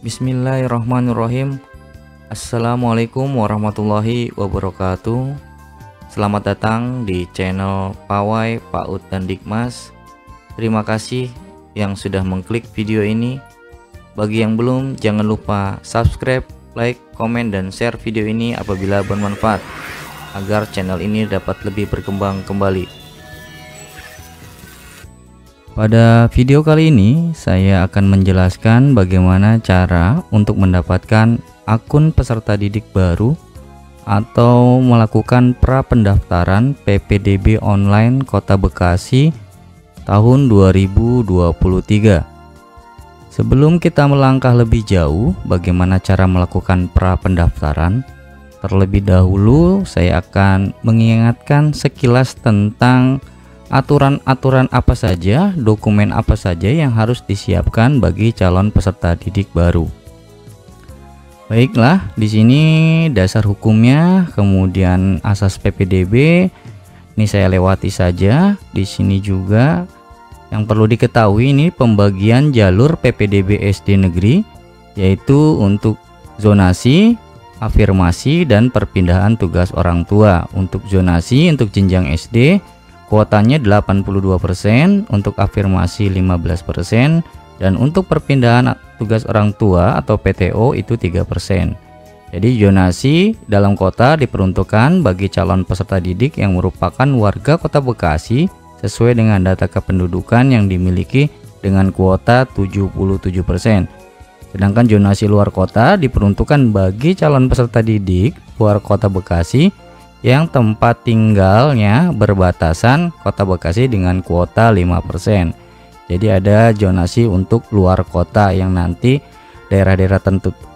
Bismillahirrahmanirrahim. Assalamualaikum warahmatullahi wabarakatuh. Selamat datang di channel Pawai, PAUD, dan Dikmas. Terima kasih yang sudah mengklik video ini. Bagi yang belum, jangan lupa subscribe, like, komen, dan share video ini apabila bermanfaat, agar channel ini dapat lebih berkembang kembali. Pada video kali ini saya akan menjelaskan bagaimana cara untuk mendapatkan akun peserta didik baru atau melakukan pra-pendaftaran PPDB online Kota Bekasi tahun 2023. Sebelum kita melangkah lebih jauh bagaimana cara melakukan pra-pendaftaran, terlebih dahulu saya akan mengingatkan sekilas tentang aturan-aturan apa saja, dokumen apa saja yang harus disiapkan bagi calon peserta didik baru. Baiklah, di sini dasar hukumnya, kemudian asas PPDB. Ini saya lewati saja. Di sini juga yang perlu diketahui ini pembagian jalur PPDB SD negeri, yaitu untuk zonasi, afirmasi, dan perpindahan tugas orang tua. Untuk zonasi untuk jenjang SD kuotanya 82%, untuk afirmasi 15%, dan untuk perpindahan tugas orang tua atau PTO itu 3%. Jadi zonasi dalam kota diperuntukkan bagi calon peserta didik yang merupakan warga Kota Bekasi sesuai dengan data kependudukan yang dimiliki dengan kuota 77%. Sedangkan zonasi luar kota diperuntukkan bagi calon peserta didik luar Kota Bekasi yang tempat tinggalnya berbatasan Kota Bekasi dengan kuota 5%. Jadi ada zonasi untuk luar kota yang nanti daerah-daerah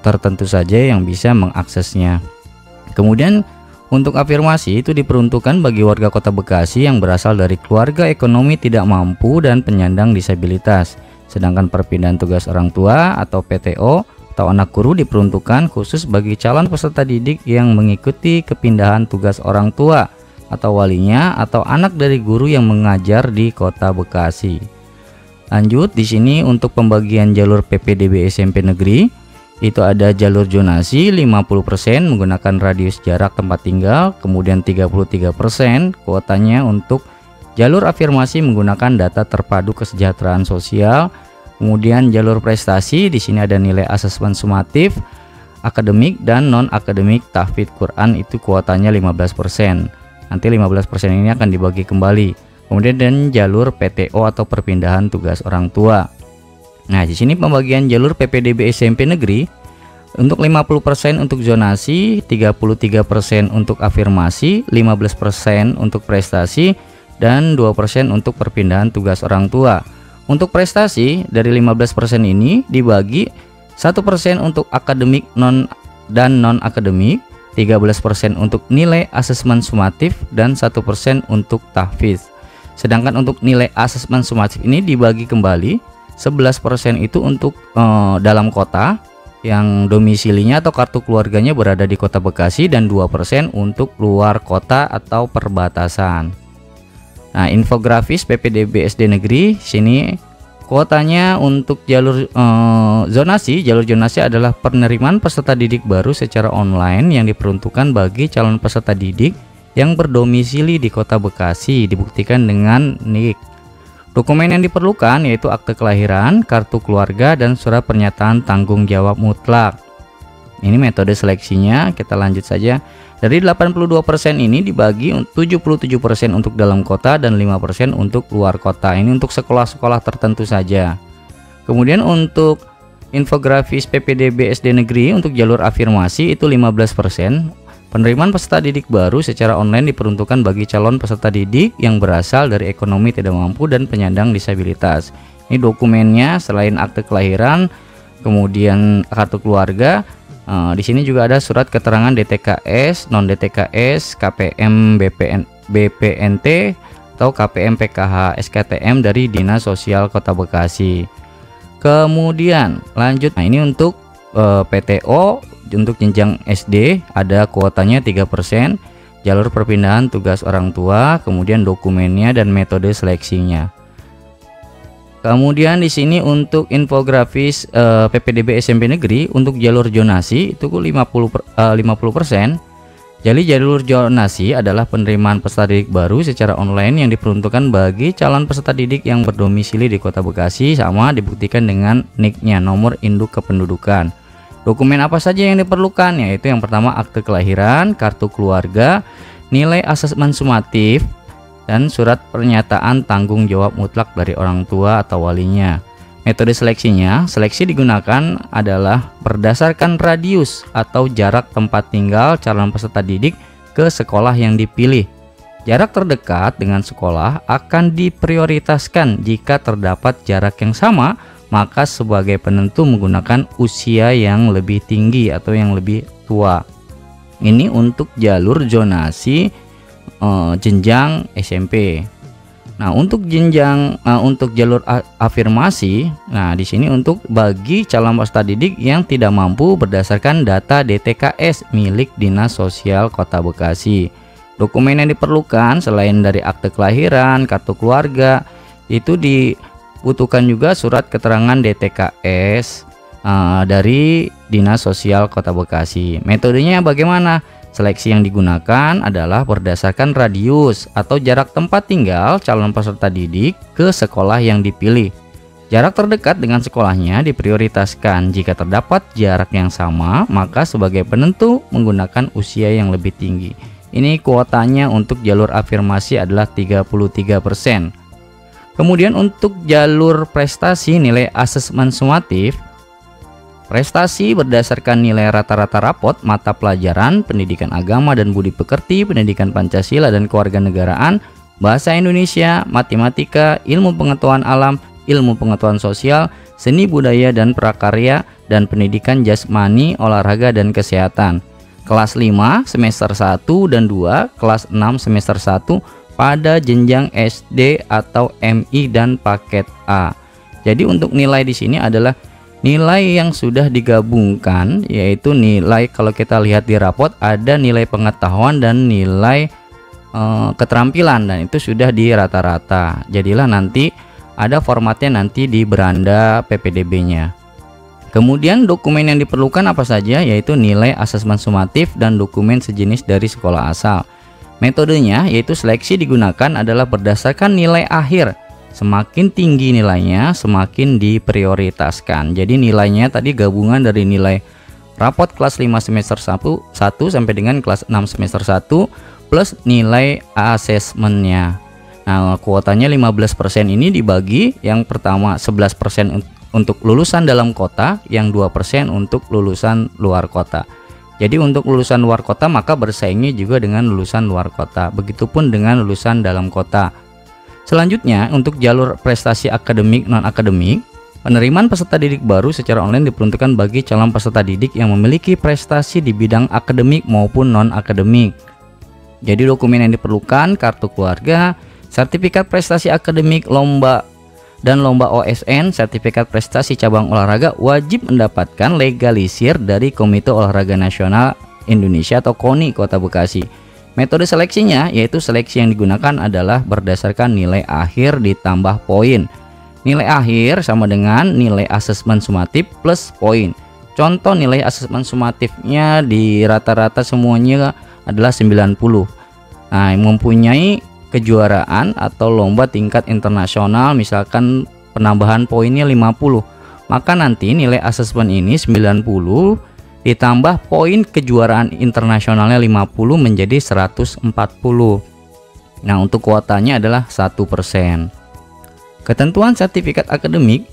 tertentu saja yang bisa mengaksesnya. Kemudian untuk afirmasi itu diperuntukkan bagi warga Kota Bekasi yang berasal dari keluarga ekonomi tidak mampu dan penyandang disabilitas. Sedangkan perpindahan tugas orang tua atau PTO atau anak guru diperuntukkan khusus bagi calon peserta didik yang mengikuti kepindahan tugas orang tua atau walinya atau anak dari guru yang mengajar di Kota Bekasi. Lanjut di sini untuk pembagian jalur PPDB SMP negeri itu ada jalur zonasi 50% menggunakan radius jarak tempat tinggal, kemudian 33% kuotanya untuk jalur afirmasi menggunakan data terpadu kesejahteraan sosial. Kemudian jalur prestasi di sini ada nilai asesmen sumatif, akademik dan non akademik tahfidz Quran itu kuotanya 15%. Nanti 15% ini akan dibagi kembali. Kemudian dan jalur PTO atau perpindahan tugas orang tua. Nah, di sini pembagian jalur PPDB SMP negeri untuk 50% untuk zonasi, 33% untuk afirmasi, 15% untuk prestasi, dan 2% untuk perpindahan tugas orang tua. Untuk prestasi dari 15% ini dibagi 1% untuk akademik dan non akademik, 13% untuk nilai asesmen sumatif, dan 1% untuk tahfidz. Sedangkan untuk nilai asesmen sumatif ini dibagi kembali 11% itu untuk dalam kota yang domisilinya atau kartu keluarganya berada di Kota Bekasi, dan 2% untuk luar kota atau perbatasan. Nah, infografis PPDB SD negeri sini kuotanya untuk jalur zonasi. Jalur zonasi adalah penerimaan peserta didik baru secara online yang diperuntukkan bagi calon peserta didik yang berdomisili di Kota Bekasi, dibuktikan dengan NIK. Dokumen yang diperlukan yaitu akte kelahiran, kartu keluarga, dan surat pernyataan tanggung jawab mutlak. Ini metode seleksinya, kita lanjut saja. Dari 82% ini dibagi 77% untuk dalam kota dan 5% untuk luar kota. Ini untuk sekolah-sekolah tertentu saja. Kemudian untuk infografis PPDB SD negeri untuk jalur afirmasi itu 15%. Penerimaan peserta didik baru secara online diperuntukkan bagi calon peserta didik yang berasal dari ekonomi tidak mampu dan penyandang disabilitas. Ini dokumennya selain akte kelahiran, kemudian kartu keluarga. Di sini juga ada surat keterangan DTKS, non DTKS, KPM BPNT atau KPM PKH SKTM dari Dinas Sosial Kota Bekasi. Kemudian lanjut, nah ini untuk PTO untuk jenjang SD ada kuotanya 3%, jalur perpindahan tugas orang tua, kemudian dokumennya dan metode seleksinya. Kemudian di sini untuk infografis PPDB SMP Negeri untuk jalur zonasi itu 50%. Jadi jalur zonasi adalah penerimaan peserta didik baru secara online yang diperuntukkan bagi calon peserta didik yang berdomisili di Kota Bekasi, sama dibuktikan dengan NIK-nya, nomor induk kependudukan. Dokumen apa saja yang diperlukan? Yaitu yang pertama akte kelahiran, kartu keluarga, nilai asesmen sumatif, dan surat pernyataan tanggung jawab mutlak dari orang tua atau walinya. Metode seleksinya, seleksi digunakan adalah berdasarkan radius atau jarak tempat tinggal calon peserta didik ke sekolah yang dipilih. Jarak terdekat dengan sekolah akan diprioritaskan. Jika terdapat jarak yang sama, maka sebagai penentu menggunakan usia yang lebih tinggi atau yang lebih tua. Ini untuk jalur zonasi jenjang SMP. Nah, untuk jenjang untuk jalur afirmasi, nah di sini untuk bagi calon peserta didik yang tidak mampu berdasarkan data DTKS milik Dinas Sosial Kota Bekasi. Dokumen yang diperlukan selain dari akte kelahiran, kartu keluarga, itu dibutuhkan juga surat keterangan DTKS dari Dinas Sosial Kota Bekasi. Metodenya bagaimana? Seleksi yang digunakan adalah berdasarkan radius atau jarak tempat tinggal calon peserta didik ke sekolah yang dipilih. Jarak terdekat dengan sekolahnya diprioritaskan. Jika terdapat jarak yang sama, maka sebagai penentu menggunakan usia yang lebih tinggi. Ini kuotanya untuk jalur afirmasi adalah 33%. Kemudian untuk jalur prestasi nilai asesmen sumatif, prestasi berdasarkan nilai rata-rata rapot mata pelajaran pendidikan agama dan budi pekerti, pendidikan Pancasila dan kewarganegaraan, bahasa Indonesia, matematika, ilmu pengetahuan alam, ilmu pengetahuan sosial, seni budaya dan prakarya, dan pendidikan jasmani, olahraga dan kesehatan. Kelas 5 semester 1 dan 2, kelas 6 semester 1 pada jenjang SD atau MI dan paket A. Jadi untuk nilai di sini adalah nilai yang sudah digabungkan, yaitu nilai, kalau kita lihat di rapot ada nilai pengetahuan dan nilai keterampilan, dan itu sudah di rata-rata. Jadilah nanti ada formatnya nanti di beranda PPDB-nya. Kemudian dokumen yang diperlukan apa saja, yaitu nilai asesmen sumatif dan dokumen sejenis dari sekolah asal. Metodenya yaitu seleksi digunakan adalah berdasarkan nilai akhir. Semakin tinggi nilainya, semakin diprioritaskan. Jadi nilainya tadi gabungan dari nilai rapot kelas 5 semester 1 sampai dengan kelas 6 semester 1 plus nilai asesmennya. Nah, kuotanya 15% ini dibagi, yang pertama 11% untuk lulusan dalam kota, yang 2% untuk lulusan luar kota. Jadi untuk lulusan luar kota maka bersaingnya juga dengan lulusan luar kota. Begitupun dengan lulusan dalam kota. Selanjutnya, untuk jalur prestasi akademik non-akademik, penerimaan peserta didik baru secara online diperuntukkan bagi calon peserta didik yang memiliki prestasi di bidang akademik maupun non-akademik. Jadi dokumen yang diperlukan, kartu keluarga, sertifikat prestasi akademik, lomba dan lomba OSN, sertifikat prestasi cabang olahraga wajib mendapatkan legalisir dari Komite Olahraga Nasional Indonesia atau KONI Kota Bekasi. Metode seleksinya yaitu seleksi yang digunakan adalah berdasarkan nilai akhir ditambah poin. Nilai akhir sama dengan nilai asesmen sumatif plus poin. Contoh nilai asesmen sumatifnya di rata-rata semuanya adalah 90. Nah, mempunyai kejuaraan atau lomba tingkat internasional, misalkan penambahan poinnya 50, maka nanti nilai asesmen ini 90 ditambah poin kejuaraan internasionalnya 50 menjadi 140. Nah, untuk kuotanya adalah 1%. Ketentuan sertifikat akademik,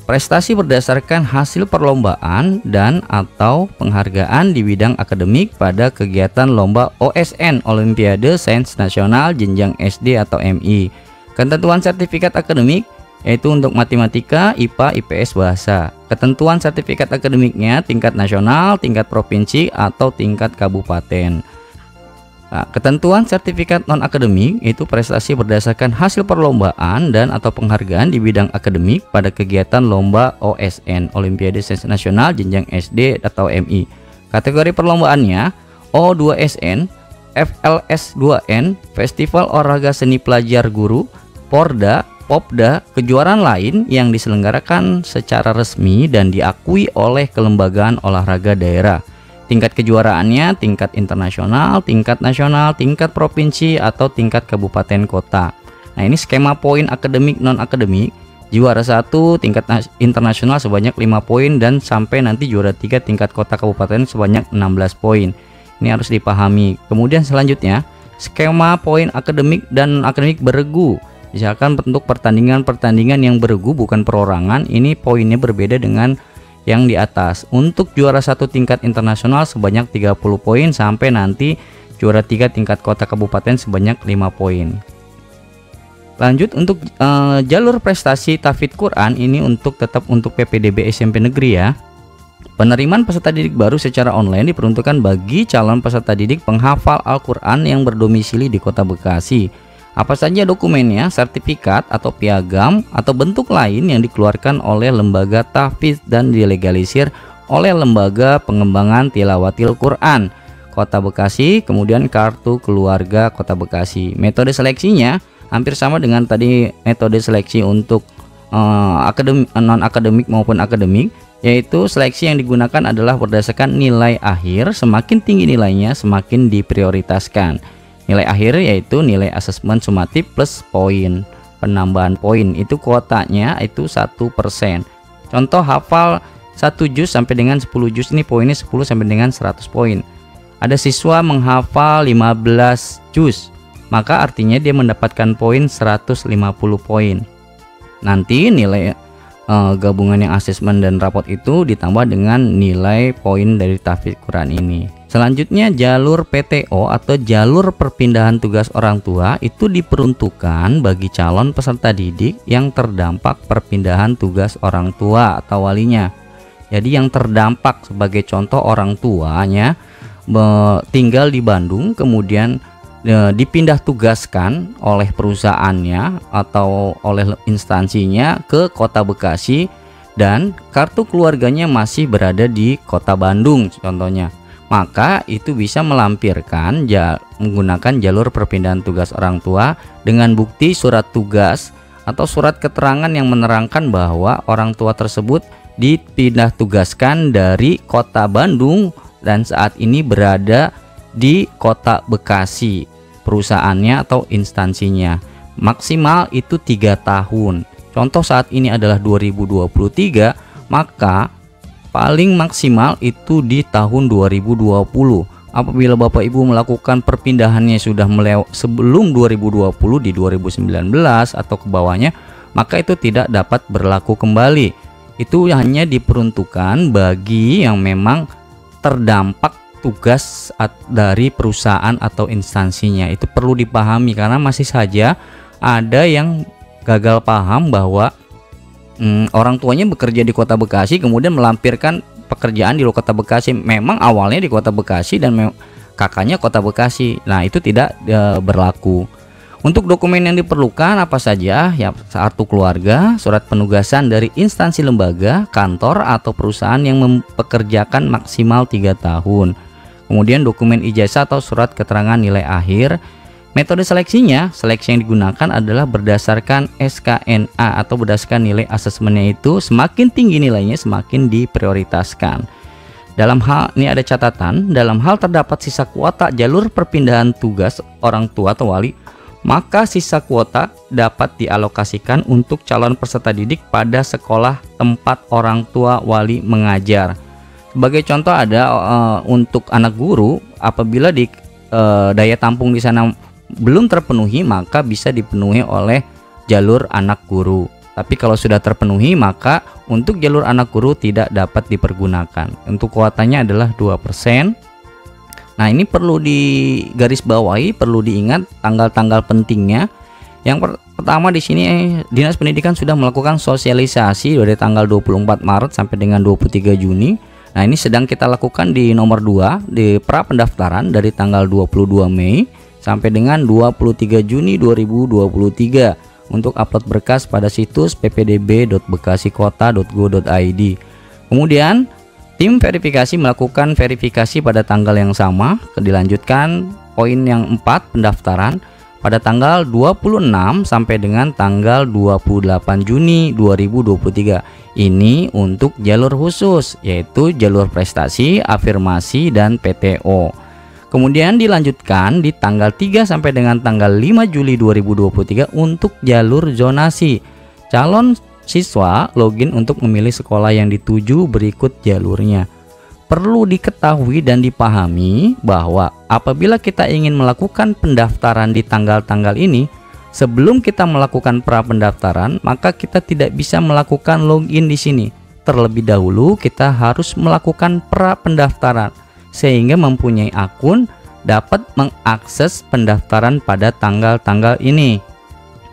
prestasi berdasarkan hasil perlombaan dan atau penghargaan di bidang akademik pada kegiatan lomba OSN Olimpiade Sains Nasional jenjang SD atau MI. Ketentuan sertifikat akademik yaitu untuk matematika, IPA, IPS, bahasa. Ketentuan sertifikat akademiknya tingkat nasional, tingkat provinsi, atau tingkat kabupaten. Nah, ketentuan sertifikat non-akademik yaitu prestasi berdasarkan hasil perlombaan dan atau penghargaan di bidang akademik pada kegiatan lomba OSN Olimpiade Sains Nasional jenjang SD atau MI. Kategori perlombaannya O2SN, FLS2N, Festival Olahraga Seni Pelajar Guru, Porda, Popda, kejuaraan lain yang diselenggarakan secara resmi dan diakui oleh kelembagaan olahraga daerah. Tingkat kejuaraannya tingkat internasional, tingkat nasional, tingkat provinsi, atau tingkat kabupaten kota. Nah, ini skema poin akademik non-akademik. Juara 1 tingkat internasional sebanyak 5 poin dan sampai nanti juara 3 tingkat kota kabupaten sebanyak 16 poin. Ini harus dipahami. Kemudian selanjutnya, skema poin akademik dan akademik beregu. Misalkan untuk pertandingan-pertandingan yang beregu bukan perorangan, ini poinnya berbeda dengan yang di atas. Untuk juara 1 tingkat internasional sebanyak 30 poin sampai nanti juara 3 tingkat kota kabupaten sebanyak 5 poin. Lanjut untuk jalur prestasi tahfidz Quran, ini tetap untuk PPDB SMP negeri ya. Penerimaan peserta didik baru secara online diperuntukkan bagi calon peserta didik penghafal Al-Quran yang berdomisili di Kota Bekasi. Apa saja dokumennya, sertifikat atau piagam atau bentuk lain yang dikeluarkan oleh lembaga tahfidz dan dilegalisir oleh Lembaga Pengembangan Tilawatil Quran Kota Bekasi, kemudian kartu keluarga Kota Bekasi. Metode seleksinya hampir sama dengan tadi metode seleksi untuk non-akademik maupun akademik, yaitu seleksi yang digunakan adalah berdasarkan nilai akhir. Semakin tinggi nilainya semakin diprioritaskan. Nilai akhir yaitu nilai asesmen sumatif plus poin. Penambahan poin itu kuotanya itu 1%. Contoh hafal 1 juz sampai dengan 10 juz, ini poinnya 10 sampai dengan 100 poin. Ada siswa menghafal 15 juz, maka artinya dia mendapatkan poin 150 poin. Nanti nilai gabungan yang asesmen dan rapot itu ditambah dengan nilai poin dari tahfidz Quran ini. Selanjutnya jalur PTO atau jalur perpindahan tugas orang tua itu diperuntukkan bagi calon peserta didik yang terdampak perpindahan tugas orang tua atau walinya. Jadi yang terdampak sebagai contoh orang tuanya tinggal di Bandung, kemudian dipindah tugaskan oleh perusahaannya atau oleh instansinya ke Kota Bekasi dan kartu keluarganya masih berada di Kota Bandung contohnya, maka itu bisa melampirkan menggunakan jalur perpindahan tugas orang tua dengan bukti surat tugas atau surat keterangan yang menerangkan bahwa orang tua tersebut dipindah tugaskan dari Kota Bandung dan saat ini berada di Kota Bekasi perusahaannya atau instansinya. Maksimal itu 3 tahun. Contoh saat ini adalah 2023, maka paling maksimal itu di tahun 2020. Apabila Bapak Ibu melakukan perpindahannya sudah sebelum 2020 di 2019 atau ke bawahnya, maka itu tidak dapat berlaku kembali. Itu hanya diperuntukkan bagi yang memang terdampak tugas dari perusahaan atau instansinya. Itu perlu dipahami karena masih saja ada yang gagal paham bahwa orang tuanya bekerja di Kota Bekasi kemudian melampirkan pekerjaan di Kota Bekasi. Memang awalnya di Kota Bekasi dan kakaknya Kota Bekasi. Nah, itu tidak berlaku. Untuk dokumen yang diperlukan apa saja? Ya, kartu keluarga, surat penugasan dari instansi lembaga, kantor atau perusahaan yang mempekerjakan maksimal 3 tahun. Kemudian dokumen ijazah atau surat keterangan nilai akhir. Metode seleksinya, seleksi yang digunakan adalah berdasarkan SKNA atau berdasarkan nilai asesmennya itu. Semakin tinggi nilainya semakin diprioritaskan. Dalam hal ini ada catatan, dalam hal terdapat sisa kuota jalur perpindahan tugas orang tua atau wali, maka sisa kuota dapat dialokasikan untuk calon peserta didik pada sekolah tempat orang tua wali mengajar. Sebagai contoh ada untuk anak guru, apabila daya tampung di sana belum terpenuhi, maka bisa dipenuhi oleh jalur anak guru. Tapi kalau sudah terpenuhi, maka untuk jalur anak guru tidak dapat dipergunakan. Untuk kuotanya adalah 2%. Nah, ini perlu digarisbawahi, perlu diingat tanggal-tanggal pentingnya. Yang pertama di sini Dinas Pendidikan sudah melakukan sosialisasi dari tanggal 24 Maret sampai dengan 23 Juni. Nah, ini sedang kita lakukan di nomor 2 di pra pendaftaran dari tanggal 22 Mei sampai dengan 23 Juni 2023 untuk upload berkas pada situs ppdb.bekasikota.go.id. Kemudian tim verifikasi melakukan verifikasi pada tanggal yang sama. Dilanjutkan poin yang 4 pendaftaran. pada tanggal 26 sampai dengan tanggal 28 Juni 2023. Ini untuk jalur khusus, yaitu jalur prestasi, afirmasi, dan PTO. Kemudian dilanjutkan di tanggal 3 sampai dengan tanggal 5 Juli 2023 untuk jalur zonasi. Calon siswa login untuk memilih sekolah yang dituju berikut jalurnya. Perlu diketahui dan dipahami bahwa apabila kita ingin melakukan pendaftaran di tanggal-tanggal ini, sebelum kita melakukan pra-pendaftaran, maka kita tidak bisa melakukan login di sini. Terlebih dahulu kita harus melakukan pra-pendaftaran sehingga mempunyai akun dapat mengakses pendaftaran pada tanggal-tanggal ini.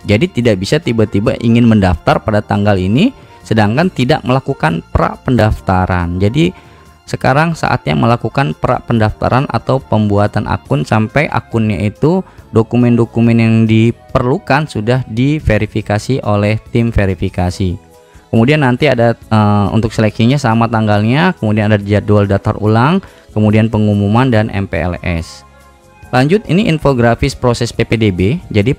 Jadi tidak bisa tiba-tiba ingin mendaftar pada tanggal ini sedangkan tidak melakukan pra-pendaftaran. Jadi sekarang saatnya melakukan pra-pendaftaran atau pembuatan akun sampai akunnya itu dokumen-dokumen yang diperlukan sudah diverifikasi oleh tim verifikasi. Kemudian nanti ada untuk seleksinya sama tanggalnya, kemudian ada jadwal daftar ulang, kemudian pengumuman dan MPLS. Lanjut, ini infografis proses PPDB. Jadi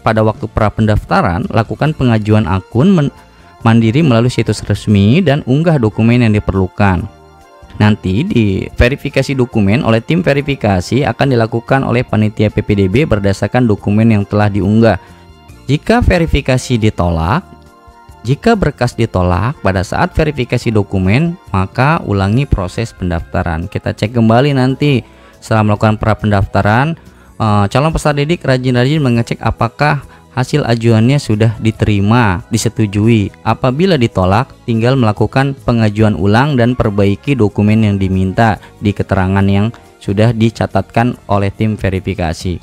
pada waktu pra-pendaftaran lakukan pengajuan akun mandiri melalui situs resmi dan unggah dokumen yang diperlukan. Nanti di verifikasi dokumen oleh tim verifikasi akan dilakukan oleh panitia PPDB berdasarkan dokumen yang telah diunggah. Jika verifikasi ditolak, jika berkas ditolak pada saat verifikasi dokumen, maka ulangi proses pendaftaran. Kita cek kembali nanti setelah melakukan pra pendaftaran, calon peserta didik rajin-rajin mengecek apakah hasil ajuannya sudah diterima, disetujui. Apabila ditolak, tinggal melakukan pengajuan ulang dan perbaiki dokumen yang diminta di keterangan yang sudah dicatatkan oleh tim verifikasi.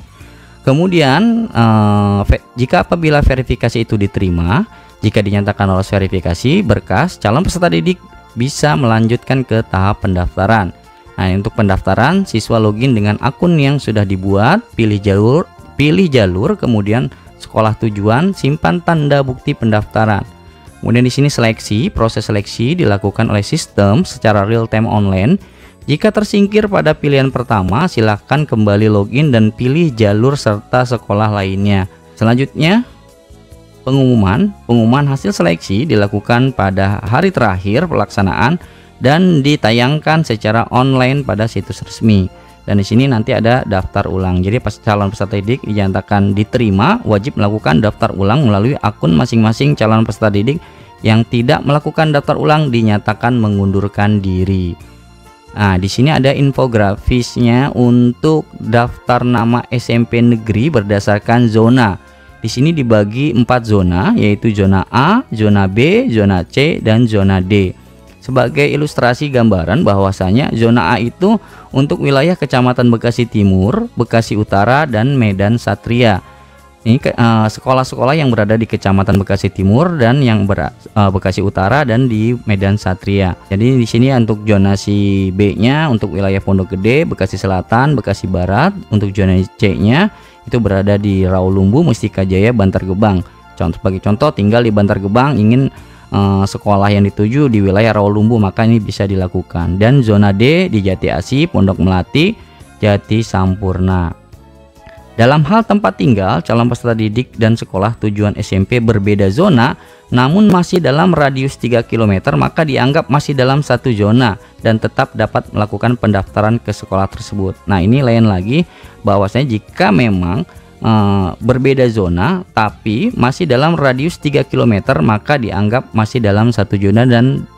Kemudian jika apabila verifikasi itu diterima, jika dinyatakan lolos verifikasi berkas, calon peserta didik bisa melanjutkan ke tahap pendaftaran. Nah, untuk pendaftaran, siswa login dengan akun yang sudah dibuat, pilih jalur, kemudian sekolah tujuan, simpan tanda bukti pendaftaran. Kemudian di sini seleksi, proses seleksi dilakukan oleh sistem secara real time online. Jika tersingkir pada pilihan pertama, silakan kembali login dan pilih jalur serta sekolah lainnya. Selanjutnya, pengumuman hasil seleksi dilakukan pada hari terakhir pelaksanaan dan ditayangkan secara online pada situs resmi. Dan di sini nanti ada daftar ulang. Jadi pas calon peserta didik dinyatakan diterima, wajib melakukan daftar ulang melalui akun masing-masing calon peserta didik. Yang tidak melakukan daftar ulang dinyatakan mengundurkan diri. Nah, di sini ada infografisnya untuk daftar nama SMP negeri berdasarkan zona. Di sini dibagi 4 zona, yaitu zona A, zona B, zona C, dan zona D. Sebagai ilustrasi gambaran bahwasanya zona A itu untuk wilayah Kecamatan Bekasi Timur, Bekasi Utara, dan Medan Satria. Ini sekolah-sekolah yang berada di Kecamatan Bekasi Timur dan yang Bekasi Utara dan di Medan Satria. Jadi di sini untuk zonasi B-nya untuk wilayah Pondok Gede, Bekasi Selatan, Bekasi Barat. Untuk zonasi C-nya itu berada di Rawalumbu, Mustika Jaya, Bantar Gebang. Sebagai contoh, tinggal di Bantar Gebang ingin sekolah yang dituju di wilayah Rawalumbu, maka ini bisa dilakukan. Dan zona D di Jati Asih, Pondok Melati, Jati Sampurna. Dalam hal tempat tinggal, calon peserta didik dan sekolah tujuan SMP berbeda zona namun masih dalam radius 3 km, maka dianggap masih dalam satu zona dan tetap dapat melakukan pendaftaran ke sekolah tersebut. Nah, ini lain lagi bahwasanya jika memang berbeda zona tapi masih dalam radius 3 km, maka dianggap masih dalam satu zona dan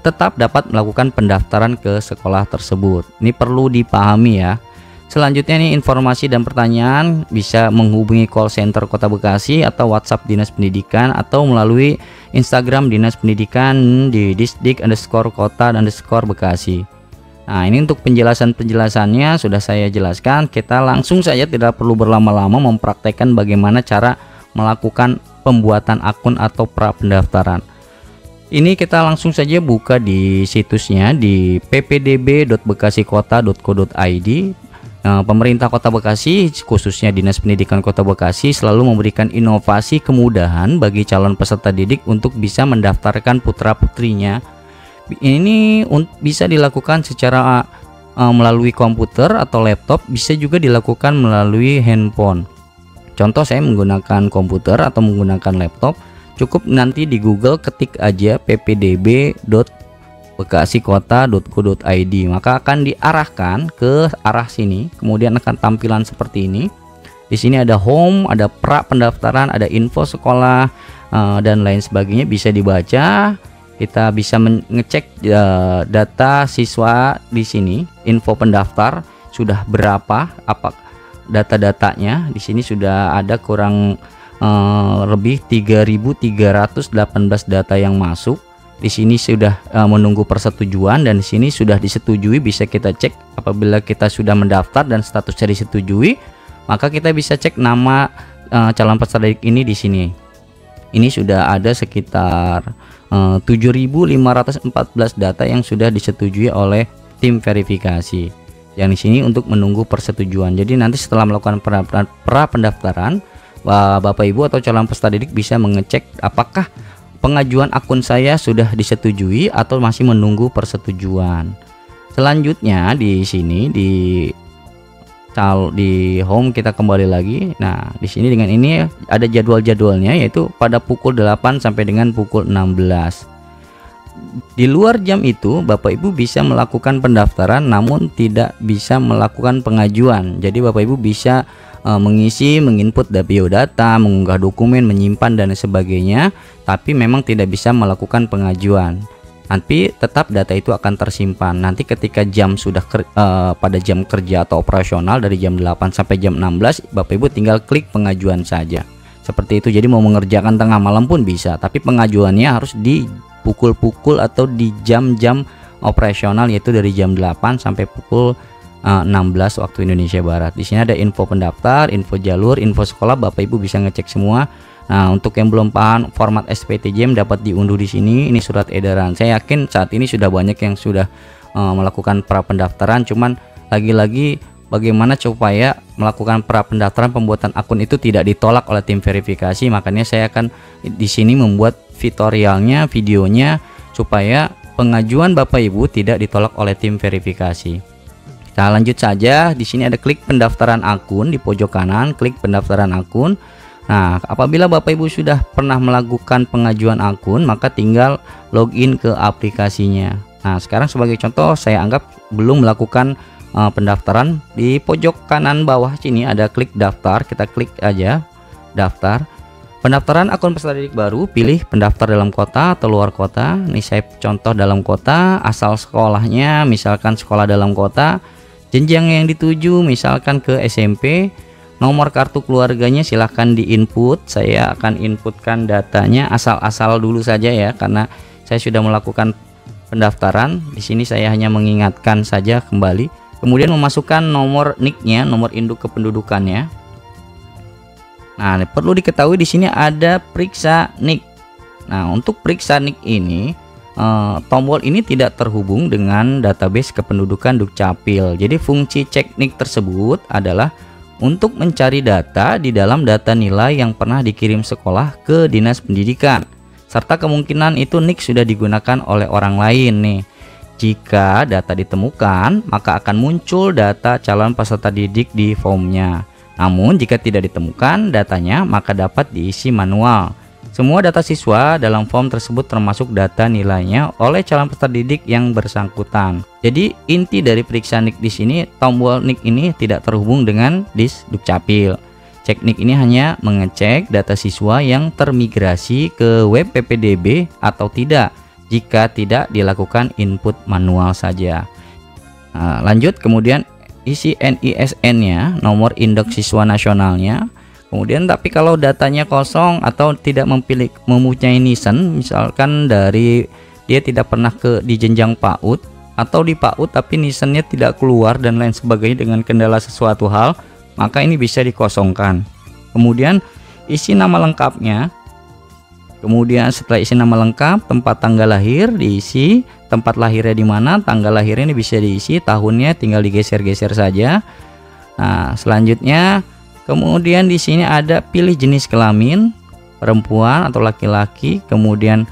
tetap dapat melakukan pendaftaran ke sekolah tersebut. Ini perlu dipahami ya. Selanjutnya nih, informasi dan pertanyaan bisa menghubungi call center Kota Bekasi atau WhatsApp Dinas Pendidikan atau melalui Instagram Dinas Pendidikan di disdik_kota_Bekasi. Nah, ini untuk penjelasannya sudah saya jelaskan. Kita langsung saja, tidak perlu berlama-lama mempraktekkan bagaimana cara melakukan pembuatan akun atau pra pendaftaran. Ini kita langsung saja buka di situsnya di ppdb.bekasikota.co.id. Pemerintah Kota Bekasi, khususnya Dinas Pendidikan Kota Bekasi, selalu memberikan inovasi kemudahan bagi calon peserta didik untuk bisa mendaftarkan putra-putrinya. Ini bisa dilakukan secara melalui komputer atau laptop, bisa juga dilakukan melalui handphone. contoh saya menggunakan komputer atau menggunakan laptop, cukup nanti di Google ketik aja ppdb.bekasikota.go.id, maka akan diarahkan ke arah sini. Kemudian akan tampilan seperti ini. Di sini ada home, ada pra pendaftaran, ada info sekolah dan lain sebagainya, bisa dibaca. Kita bisa mengecek data siswa di sini, info pendaftar sudah berapa, apa data-datanya. Di sini sudah ada kurang lebih 3.318 data yang masuk. Di sini sudah menunggu persetujuan, dan di sini sudah disetujui. Bisa kita cek apabila kita sudah mendaftar dan statusnya disetujui, maka kita bisa cek nama calon peserta didik ini di sini. Ini sudah ada sekitar 7.514 data yang sudah disetujui oleh tim verifikasi. Yang di sini untuk menunggu persetujuan. Jadi nanti setelah melakukan pra pendaftaran, Bapak Ibu atau calon peserta didik bisa mengecek apakah pengajuan akun saya sudah disetujui atau masih menunggu persetujuan. Selanjutnya di sini di home kita kembali lagi. Nah, di sini dengan ini ada jadwal-jadwalnya, yaitu pada pukul 8 sampai dengan pukul 16. Di luar jam itu Bapak Ibu bisa melakukan pendaftaran namun tidak bisa melakukan pengajuan. Jadi Bapak Ibu bisa mengisi, menginput biodata, mengunggah dokumen, menyimpan dan sebagainya, tapi memang tidak bisa melakukan pengajuan. Nanti tetap data itu akan tersimpan. Nanti ketika jam sudah pada jam kerja atau operasional dari jam 8 sampai jam 16, Bapak Ibu tinggal klik pengajuan saja. Seperti itu. Jadi mau mengerjakan tengah malam pun bisa, tapi pengajuannya harus di pukul-pukul atau di jam-jam operasional, yaitu dari jam 8 sampai pukul 16 waktu Indonesia Barat. Di sini ada info pendaftar, info jalur, info sekolah, Bapak Ibu bisa ngecek semua. Nah, untuk yang belum paham format SPTJM dapat diunduh di sini. Ini surat edaran. Saya yakin saat ini sudah banyak yang sudah melakukan pra pendaftaran. Cuman lagi-lagi bagaimana supaya melakukan pra pendaftaran pembuatan akun itu tidak ditolak oleh tim verifikasi. Makanya saya akan di sini membuat tutorialnya, videonya, supaya pengajuan Bapak Ibu tidak ditolak oleh tim verifikasi. Kita lanjut saja. Di sini ada klik pendaftaran akun di pojok kanan, klik pendaftaran akun. Nah, apabila Bapak Ibu sudah pernah melakukan pengajuan akun, maka tinggal login ke aplikasinya. Nah, sekarang sebagai contoh saya anggap belum melakukan pendaftaran. Di pojok kanan bawah sini ada klik daftar, kita klik aja daftar. Pendaftaran akun peserta didik baru, pilih pendaftar dalam kota atau luar kota. Ini saya contoh dalam kota, asal sekolahnya misalkan sekolah dalam kota, jenjang yang dituju misalkan ke SMP. Nomor kartu keluarganya silahkan diinput. Saya akan inputkan datanya asal-asal dulu saja ya, karena saya sudah melakukan pendaftaran. Di sini saya hanya mengingatkan saja kembali. Kemudian memasukkan nomor NIK-nya, nomor induk kependudukannya. Nah, perlu diketahui di sini ada periksa NIK. Nah, untuk periksa NIK ini, tombol ini tidak terhubung dengan database kependudukan Dukcapil. Jadi fungsi cek NIK tersebut adalah untuk mencari data di dalam data nilai yang pernah dikirim sekolah ke Dinas Pendidikan, serta kemungkinan itu NIK sudah digunakan oleh orang lain nih. Jika data ditemukan, maka akan muncul data calon peserta didik di formnya. Namun jika tidak ditemukan datanya, maka dapat diisi manual. Semua data siswa dalam form tersebut termasuk data nilainya oleh calon peserta didik yang bersangkutan. Jadi inti dari periksa NIK di sini, tombol NIK ini tidak terhubung dengan Dukcapil. Cek NIK ini hanya mengecek data siswa yang termigrasi ke web PPDB atau tidak. Jika tidak, dilakukan input manual saja. Nah, lanjut, kemudian isi NISN-nya, nomor induk siswa nasionalnya. Kemudian tapi kalau datanya kosong atau tidak mempunyai nisan, misalkan dari dia tidak pernah di jenjang PAUD atau di PAUD tapi nisannya tidak keluar dan lain sebagainya dengan kendala sesuatu hal, maka ini bisa dikosongkan. Kemudian isi nama lengkapnya. Kemudian setelah isi nama lengkap, tempat tanggal lahir diisi, tempat lahirnya di mana, tanggal lahirnya ini bisa diisi, tahunnya tinggal digeser-geser saja. Nah, selanjutnya kemudian di sini ada pilih jenis kelamin, perempuan atau laki-laki, kemudian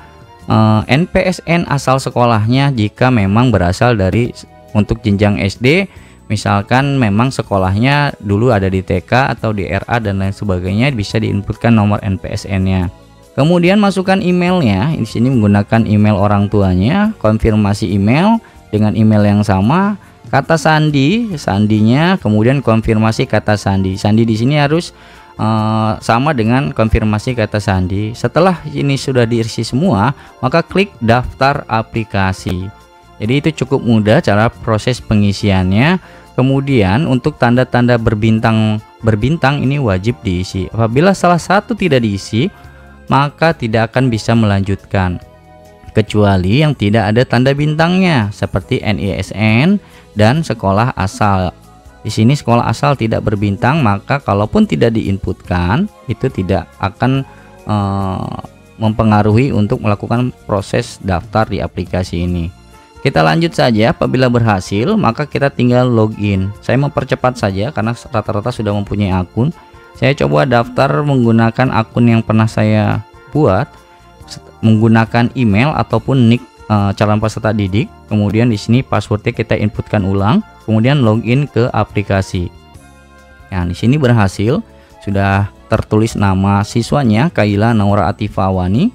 NPSN asal sekolahnya jika memang berasal dari untuk jenjang SD, Misalkan memang sekolahnya dulu ada di TK atau di RA dan lain sebagainya, bisa diinputkan nomor NPSN-nya. Kemudian masukkan emailnya. Di sini menggunakan email orang tuanya, konfirmasi email dengan email yang sama, kata sandi, sandinya, kemudian konfirmasi kata sandi. Sandi di sini harus sama dengan konfirmasi kata sandi. Setelah ini sudah diisi semua, maka klik daftar aplikasi. Jadi itu cukup mudah cara proses pengisiannya. Kemudian untuk tanda-tanda berbintang ini wajib diisi. Apabila salah satu tidak diisi, maka tidak akan bisa melanjutkan. Kecuali yang tidak ada tanda bintangnya seperti NISN dan sekolah asal. Di sini sekolah asal tidak berbintang, maka kalaupun tidak diinputkan itu tidak akan mempengaruhi untuk melakukan proses daftar di aplikasi ini. Kita lanjut saja. Apabila berhasil, maka kita tinggal login. Saya mempercepat saja karena rata-rata sudah mempunyai akun. Saya coba daftar menggunakan akun yang pernah saya buat, menggunakan email ataupun nick calon peserta didik. Kemudian di sini passwordnya kita inputkan ulang, kemudian login ke aplikasi. Nah, di sini berhasil, sudah tertulis nama siswanya Kaila Naura Atifawani.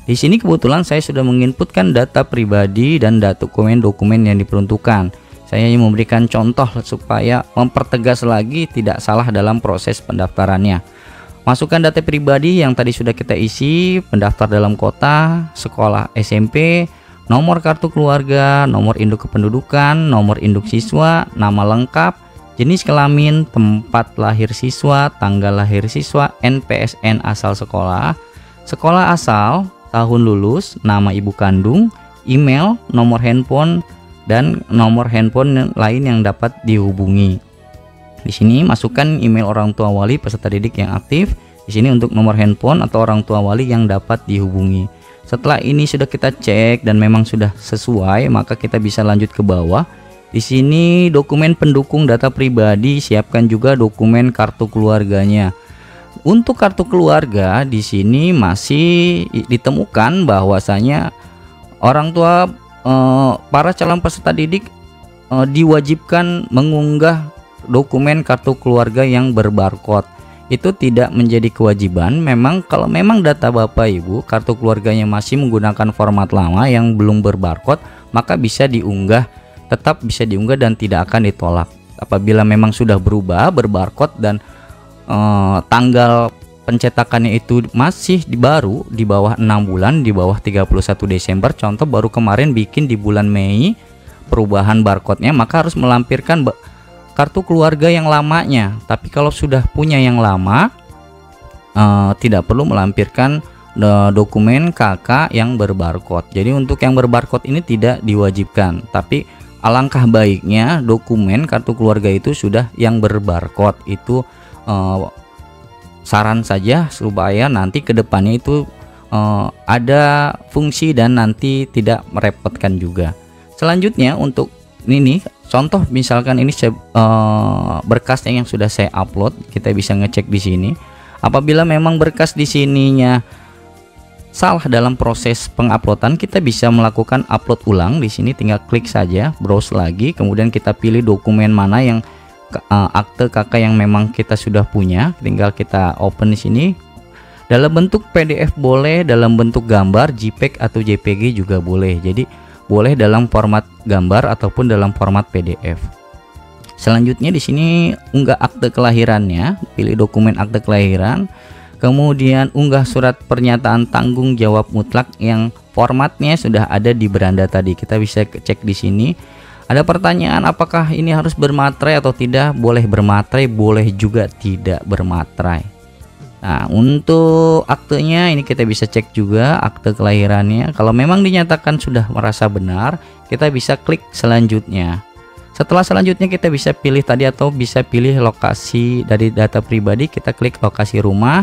Di sini kebetulan saya sudah menginputkan data pribadi dan dokumen-dokumen yang diperuntukkan. Saya ingin memberikan contoh supaya mempertegas lagi tidak salah dalam proses pendaftarannya. Masukkan data pribadi yang tadi sudah kita isi, pendaftar dalam kota, sekolah SMP, nomor kartu keluarga, nomor induk kependudukan, nomor induk siswa, nama lengkap, jenis kelamin, tempat lahir siswa, tanggal lahir siswa, NPSN asal sekolah, sekolah asal, tahun lulus, nama ibu kandung, email, nomor handphone, dan nomor handphone lain yang dapat dihubungi. Di sini masukkan email orang tua wali peserta didik yang aktif. Di sini untuk nomor handphone atau orang tua wali yang dapat dihubungi. Setelah ini sudah kita cek dan memang sudah sesuai, maka kita bisa lanjut ke bawah. Di sini dokumen pendukung data pribadi, siapkan juga dokumen kartu keluarganya. Untuk kartu keluarga di sini masih ditemukan bahwasanya orang tua para calon peserta didik diwajibkan mengunggah dokumen kartu keluarga yang berbarcode. Itu tidak menjadi kewajiban. Memang kalau memang data Bapak Ibu kartu keluarganya masih menggunakan format lama yang belum berbarcode, maka bisa diunggah, tetap bisa diunggah dan tidak akan ditolak. Apabila memang sudah berubah berbarcode dan tanggal pencetakannya itu masih baru di bawah 6 bulan, di bawah 31 Desember, contoh baru kemarin bikin di bulan Mei perubahan barcode-nya, maka harus melampirkan kartu keluarga yang lamanya. Tapi kalau sudah punya yang lama, tidak perlu melampirkan dokumen KK yang berbarcode. Jadi untuk yang berbarcode ini tidak diwajibkan, tapi alangkah baiknya dokumen kartu keluarga itu sudah yang berbarcode. Itu saran saja supaya nanti kedepannya itu ada fungsi dan nanti tidak merepotkan juga. Selanjutnya untuk ini contoh, misalkan ini berkasnya yang sudah saya upload, kita bisa ngecek di sini. Apabila memang berkas di sininya salah dalam proses penguploadan, kita bisa melakukan upload ulang. Di sini tinggal klik saja, browse lagi, kemudian kita pilih dokumen mana yang akte KK yang memang kita sudah punya, tinggal kita open di sini. Dalam bentuk PDF boleh, dalam bentuk gambar, JPEG atau JPG juga boleh. Jadi boleh dalam format gambar ataupun dalam format PDF. Selanjutnya di sini unggah akte kelahirannya, pilih dokumen akte kelahiran, kemudian unggah surat pernyataan tanggung jawab mutlak yang formatnya sudah ada di beranda tadi. Kita bisa cek di sini. Ada pertanyaan apakah ini harus bermaterai atau tidak? Boleh bermaterai, boleh juga tidak bermaterai. Nah, untuk aktenya ini kita bisa cek juga akte kelahirannya. Kalau memang dinyatakan sudah merasa benar, kita bisa klik selanjutnya. Setelah selanjutnya kita bisa pilih tadi atau bisa pilih lokasi dari data pribadi. Kita klik lokasi rumah,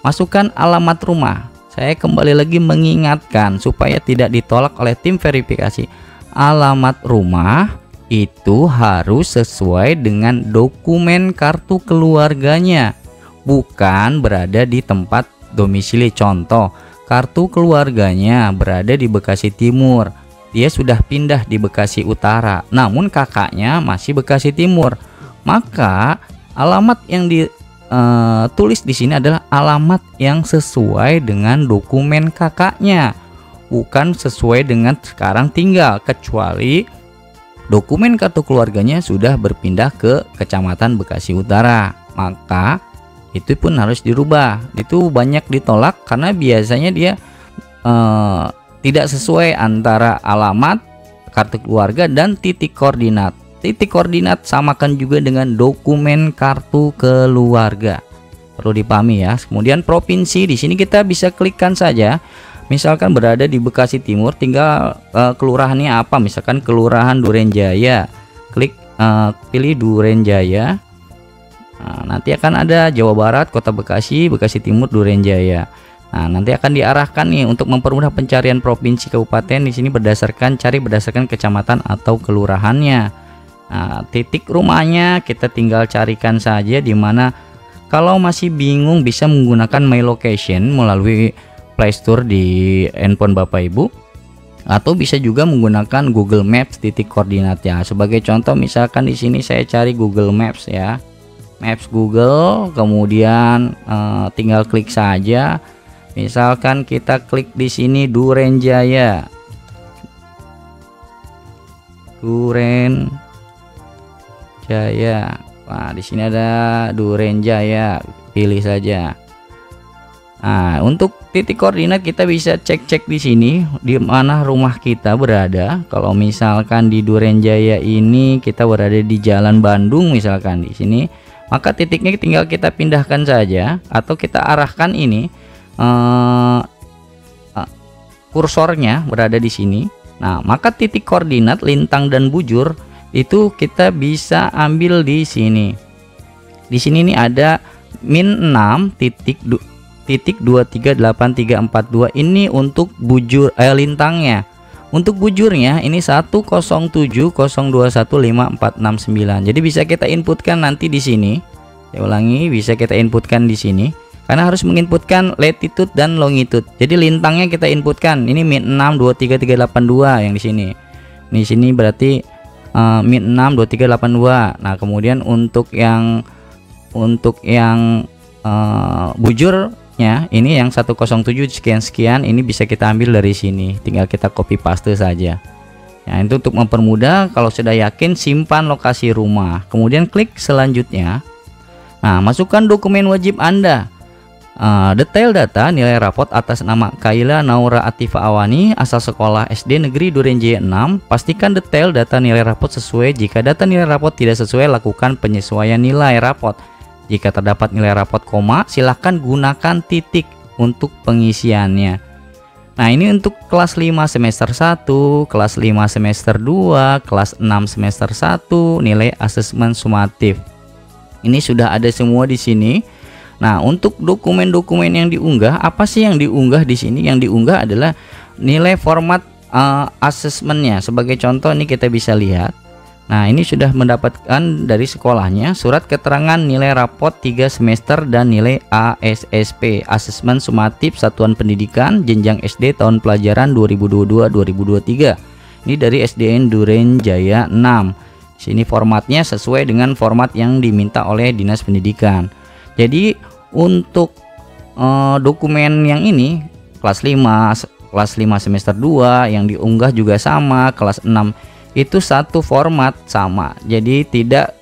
masukkan alamat rumah. Saya kembali lagi mengingatkan supaya tidak ditolak oleh tim verifikasi. Alamat rumah itu harus sesuai dengan dokumen kartu keluarganya, bukan berada di tempat domisili. Contoh, kartu keluarganya berada di Bekasi Timur, dia sudah pindah di Bekasi Utara, namun kakaknya masih Bekasi Timur. Maka alamat yang ditulis di sini adalah alamat yang sesuai dengan dokumen kakaknya, bukan sesuai dengan sekarang tinggal, kecuali dokumen kartu keluarganya sudah berpindah ke Kecamatan Bekasi Utara. Maka itu pun harus dirubah. Itu banyak ditolak karena biasanya dia tidak sesuai antara alamat kartu keluarga dan titik koordinat. Titik koordinat samakan juga dengan dokumen kartu keluarga. Perlu dipahami ya. Kemudian provinsi, di sini kita bisa klikkan saja. Misalkan berada di Bekasi Timur, tinggal kelurahannya apa? Misalkan Kelurahan Durenjaya. Klik pilih Durenjaya. Nah, nanti akan ada Jawa Barat, Kota Bekasi, Bekasi Timur, Durenjaya. Nah, nanti akan diarahkan nih untuk mempermudah pencarian provinsi kabupaten. Di sini berdasarkan kecamatan atau kelurahannya. Nah, titik rumahnya kita tinggal carikan saja, di mana kalau masih bingung bisa menggunakan My Location melalui Play Store di handphone Bapak Ibu, atau bisa juga menggunakan Google Maps titik koordinatnya. Sebagai contoh, misalkan di sini saya cari Google Maps ya. Maps Google, kemudian tinggal klik saja. Misalkan kita klik di sini Durenjaya. Nah, di sini ada Durenjaya, pilih saja. Nah, untuk titik koordinat kita bisa cek di sini di mana rumah kita berada. Kalau misalkan di Durenjaya ini kita berada di Jalan Bandung misalkan di sini, maka titiknya tinggal kita pindahkan saja atau kita arahkan ini kursornya berada di sini. Nah, maka titik koordinat lintang dan bujur itu kita bisa ambil di sini. Di sini nih ada -6 titik 238342, ini untuk bujur lintangnya. Untuk bujurnya ini 107021549. Jadi bisa kita inputkan nanti di sini. Saya ulangi, bisa kita inputkan di sini. Karena harus menginputkan latitude dan longitude. Jadi lintangnya kita inputkan. Ini -6 23382 yang di sini. Di sini berarti -6 23382. Nah, kemudian untuk yang bujurnya ini yang 107 sekian ini bisa kita ambil dari sini. Tinggal kita copy paste saja. Nah, itu untuk mempermudah. Kalau sudah yakin, simpan lokasi rumah. Kemudian klik selanjutnya. Nah, masukkan dokumen wajib Anda. Detail data nilai rapot atas nama Kaila Naura Atifa Awani, asal sekolah SD Negeri Durenjaya 6. Pastikan detail data nilai rapot sesuai. Jika data nilai rapot tidak sesuai, lakukan penyesuaian nilai rapot. Jika terdapat nilai rapot koma, silahkan gunakan titik untuk pengisiannya. Nah, ini untuk kelas 5 semester 1, kelas 5 semester 2, kelas 6 semester 1, nilai asesmen sumatif. Ini sudah ada semua di sini. Nah, untuk dokumen-dokumen yang diunggah, apa sih yang diunggah di sini? Yang diunggah adalah nilai format asesmennya. Sebagai contoh ini kita bisa lihat. Nah, ini sudah mendapatkan dari sekolahnya surat keterangan nilai rapot 3 semester dan nilai ASSP, asesmen sumatif satuan pendidikan jenjang SD tahun pelajaran 2022-2023. Ini dari SDN Durenjaya 6. Sini formatnya sesuai dengan format yang diminta oleh Dinas Pendidikan. Jadi untuk dokumen yang ini kelas 5 semester 2 yang diunggah juga sama, kelas 6 itu satu format sama. Jadi tidak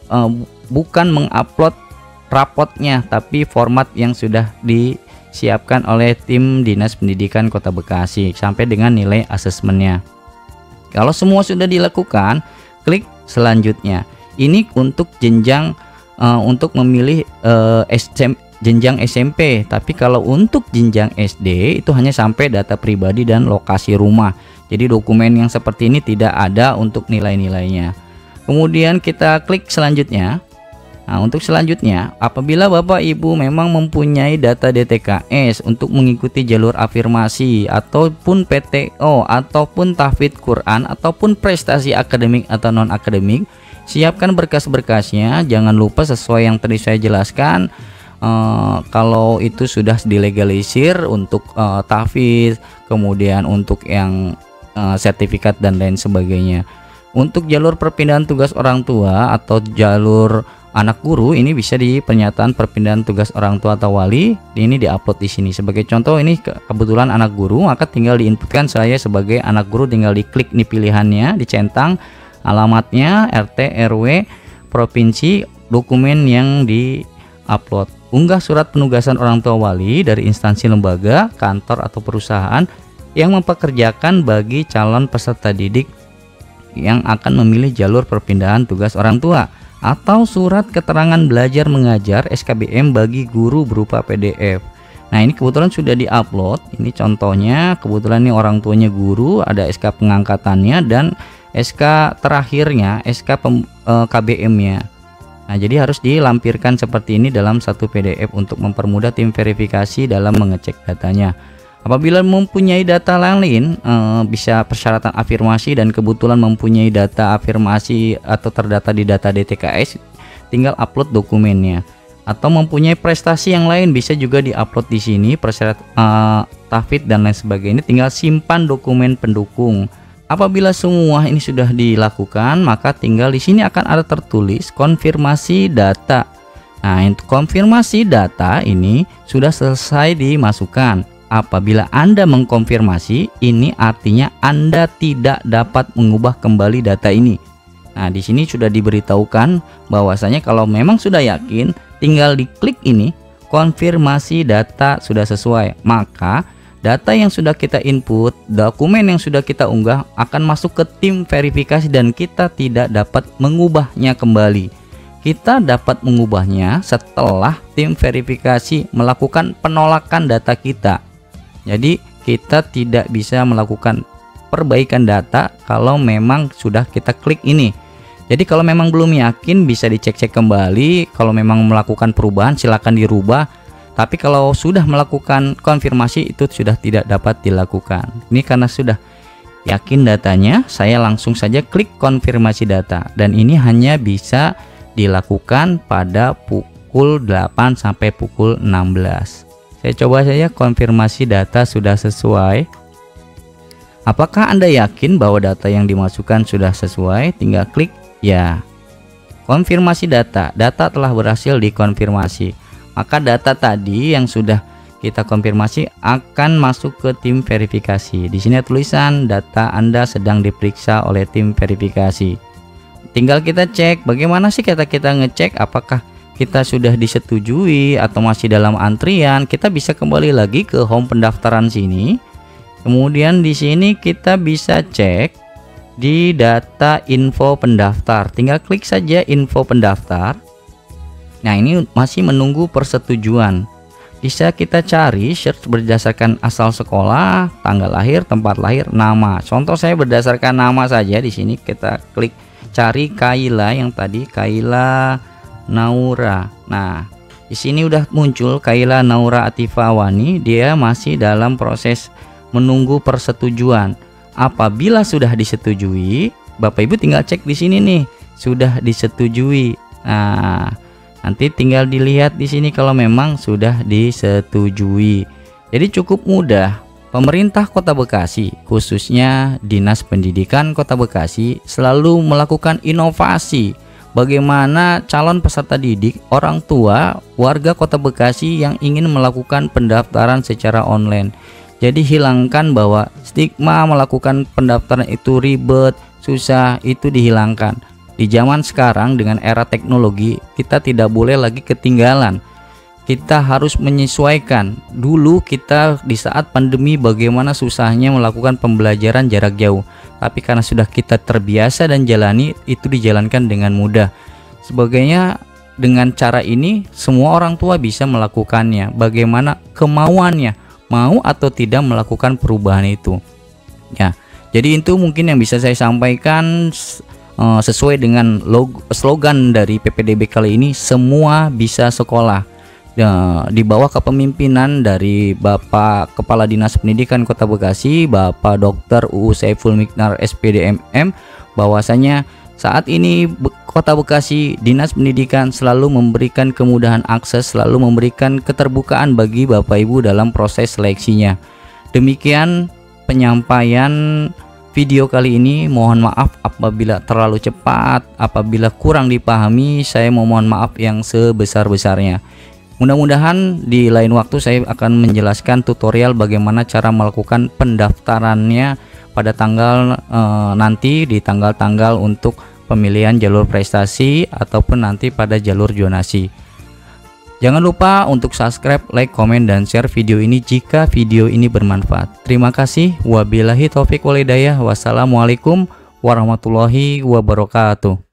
bukan mengupload rapotnya, tapi format yang sudah disiapkan oleh tim Dinas Pendidikan Kota Bekasi sampai dengan nilai asesmennya. Kalau semua sudah dilakukan, klik selanjutnya. Ini untuk jenjang untuk memilih jenjang SMP, tapi kalau untuk jenjang SD itu hanya sampai data pribadi dan lokasi rumah. Jadi dokumen yang seperti ini tidak ada untuk nilai-nilainya. Kemudian kita klik selanjutnya. Nah, untuk selanjutnya, apabila Bapak Ibu memang mempunyai data DTKS untuk mengikuti jalur afirmasi ataupun PTO ataupun tahfidz Quran ataupun prestasi akademik atau non akademik, siapkan berkas-berkasnya. Jangan lupa sesuai yang tadi saya jelaskan. Kalau itu sudah dilegalisir untuk tahfidz, kemudian untuk yang sertifikat dan lain sebagainya. Untuk jalur perpindahan tugas orang tua atau jalur anak guru ini bisa di pernyataan perpindahan tugas orang tua atau wali, ini diupload di sini. Sebagai contoh ini kebetulan anak guru, maka tinggal diinputkan saya sebagai anak guru, tinggal diklik nih pilihannya, dicentang alamatnya, RT, RW, provinsi, dokumen yang di-upload. Unggah surat penugasan orang tua wali dari instansi lembaga, kantor atau perusahaan yang mempekerjakan bagi calon peserta didik yang akan memilih jalur perpindahan tugas orang tua, atau surat keterangan belajar mengajar SKBM bagi guru berupa PDF. Nah, ini kebetulan sudah diupload. Ini contohnya, kebetulan ini orang tuanya guru, ada SK pengangkatannya dan SK terakhirnya, SK KBM-nya. Nah, jadi harus dilampirkan seperti ini dalam satu PDF untuk mempermudah tim verifikasi dalam mengecek datanya. Apabila mempunyai data lain, bisa persyaratan afirmasi dan kebetulan mempunyai data afirmasi atau terdata di data DTKS, tinggal upload dokumennya. Atau mempunyai prestasi yang lain bisa juga diupload di sini, persyaratan tahfidz dan lain sebagainya, tinggal simpan dokumen pendukung. Apabila semua ini sudah dilakukan, maka tinggal di sini akan ada tertulis konfirmasi data. Nah, untuk konfirmasi data ini sudah selesai dimasukkan. Apabila Anda mengkonfirmasi, ini artinya Anda tidak dapat mengubah kembali data ini. Nah, di sini sudah diberitahukan bahwasanya kalau memang sudah yakin, tinggal diklik ini, konfirmasi data sudah sesuai. Maka data yang sudah kita input, dokumen yang sudah kita unggah akan masuk ke tim verifikasi dan kita tidak dapat mengubahnya kembali. Kita dapat mengubahnya setelah tim verifikasi melakukan penolakan data kita. Jadi kita tidak bisa melakukan perbaikan data kalau memang sudah kita klik ini. Jadi kalau memang belum yakin bisa dicek-cek kembali. Kalau memang melakukan perubahan silakan dirubah. Tapi kalau sudah melakukan konfirmasi itu sudah tidak dapat dilakukan. Ini karena sudah yakin datanya, saya langsung saja klik konfirmasi data. Dan ini hanya bisa dilakukan pada pukul 8 sampai pukul 16. Saya coba saja konfirmasi data sudah sesuai. Apakah Anda yakin bahwa data yang dimasukkan sudah sesuai? Tinggal klik ya. Konfirmasi data. Data telah berhasil dikonfirmasi. Maka data tadi yang sudah kita konfirmasi akan masuk ke tim verifikasi. Di sini tulisan data Anda sedang diperiksa oleh tim verifikasi. Tinggal kita cek bagaimana sih kita ngecek apakah kita sudah disetujui atau masih dalam antrian. Kita bisa kembali lagi ke home pendaftaran sini. Kemudian di sini kita bisa cek di data info pendaftar. Tinggal klik saja info pendaftar. Nah, ini masih menunggu persetujuan. Bisa kita cari search berdasarkan asal sekolah, tanggal lahir, tempat lahir, nama. Contoh saya berdasarkan nama saja. Di sini kita klik cari Kaila yang tadi, Kaila Naura. Nah, di sini udah muncul Kaila Naura Atifawani. Dia masih dalam proses menunggu persetujuan. Apabila sudah disetujui, Bapak Ibu tinggal cek di sini nih, sudah disetujui. Nah, nanti tinggal dilihat di sini kalau memang sudah disetujui. Jadi cukup mudah. Pemerintah Kota Bekasi, khususnya Dinas Pendidikan Kota Bekasi, selalu melakukan inovasi bagaimana calon peserta didik, orang tua, warga Kota Bekasi yang ingin melakukan pendaftaran secara online. Jadi hilangkan bahwa stigma melakukan pendaftaran itu ribet, susah, itu dihilangkan. Di zaman sekarang dengan era teknologi, kita tidak boleh lagi ketinggalan. Kita harus menyesuaikan. Dulu kita di saat pandemi bagaimana susahnya melakukan pembelajaran jarak jauh. Tapi karena sudah kita terbiasa dan jalani, itu dijalankan dengan mudah. Sebagainya dengan cara ini semua orang tua bisa melakukannya. Bagaimana kemauannya, mau atau tidak melakukan perubahan itu. Ya, jadi itu mungkin yang bisa saya sampaikan. Sesuai dengan slogan dari PPDB kali ini, semua bisa sekolah. Di bawah kepemimpinan dari Bapak Kepala Dinas Pendidikan Kota Bekasi, Bapak Dr. UU Saiful Miknar SPD MM, bahwasanya saat ini Kota Bekasi Dinas Pendidikan selalu memberikan kemudahan akses, selalu memberikan keterbukaan bagi Bapak Ibu dalam proses seleksinya. Demikian penyampaian video kali ini. Mohon maaf apabila terlalu cepat, apabila kurang dipahami, saya mohon maaf yang sebesar-besarnya. Mudah-mudahan di lain waktu saya akan menjelaskan tutorial bagaimana cara melakukan pendaftarannya pada tanggal nanti di tanggal-tanggal untuk pemilihan jalur prestasi ataupun nanti pada jalur zonasi. Jangan lupa untuk subscribe, like, komen, dan share video ini jika video ini bermanfaat. Terima kasih. Wabillahi taufik wal hidayah. Wassalamualaikum warahmatullahi wabarakatuh.